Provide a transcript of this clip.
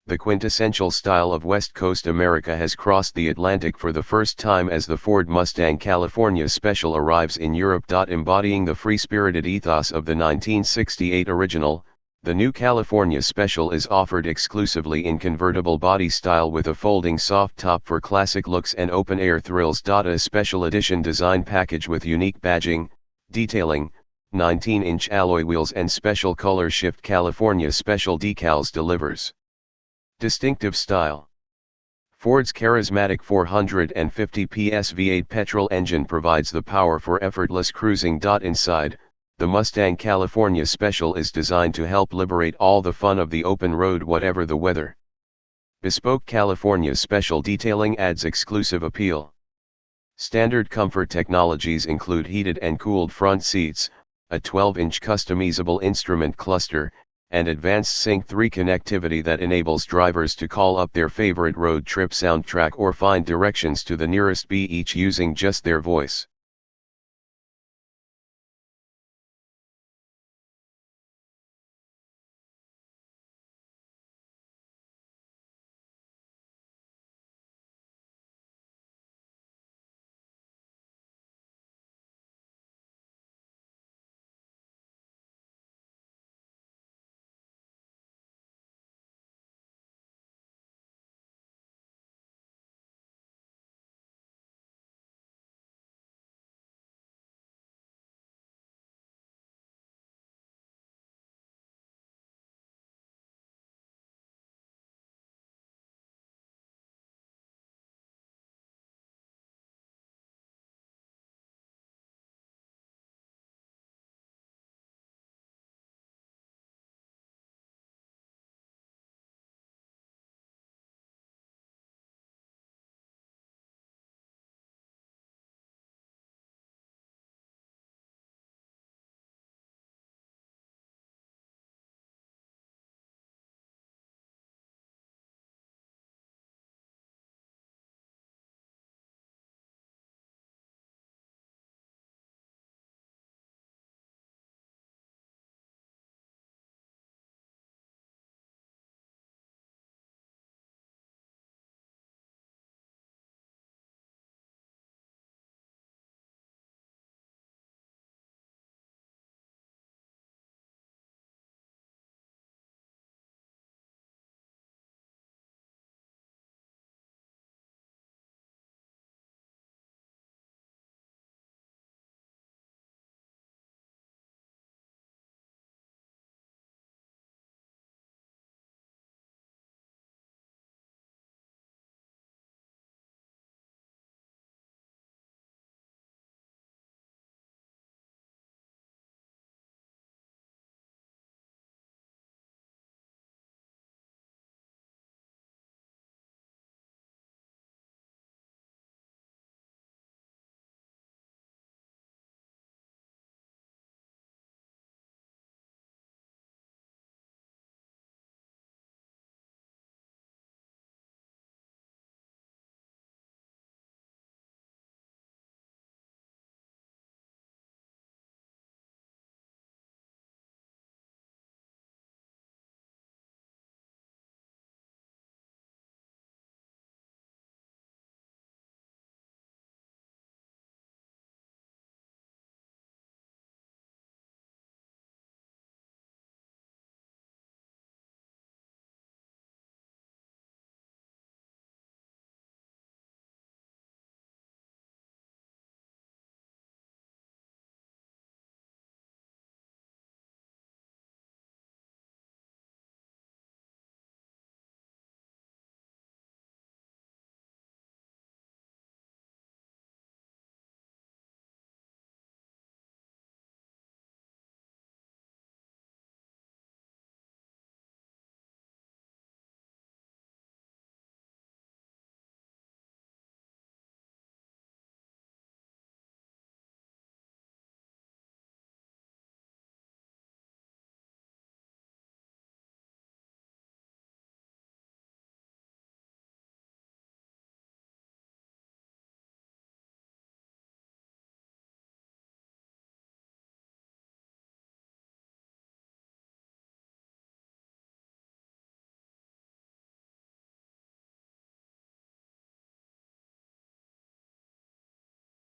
the quintessential style of West Coast America has crossed the Atlantic for the first time as the Ford Mustang California Special arrives in Europe. Embodying the free-spirited ethos of the 1968 original, the new California Special is offered exclusively in convertible body style with a folding soft top for classic looks and open-air thrills. A special edition design package with unique badging, detailing, 19-inch alloy wheels and special color shift California Special decals delivers distinctive style. Ford's charismatic 450 PS V8 petrol engine provides the power for effortless cruising. Inside, the Mustang California Special is designed to help liberate all the fun of the open road whatever the weather. Bespoke California Special detailing adds exclusive appeal. Standard comfort technologies include heated and cooled front seats, a 12-inch customizable instrument cluster, and advanced Sync 3 connectivity that enables drivers to call up their favorite road trip soundtrack or find directions to the nearest beach using just their voice.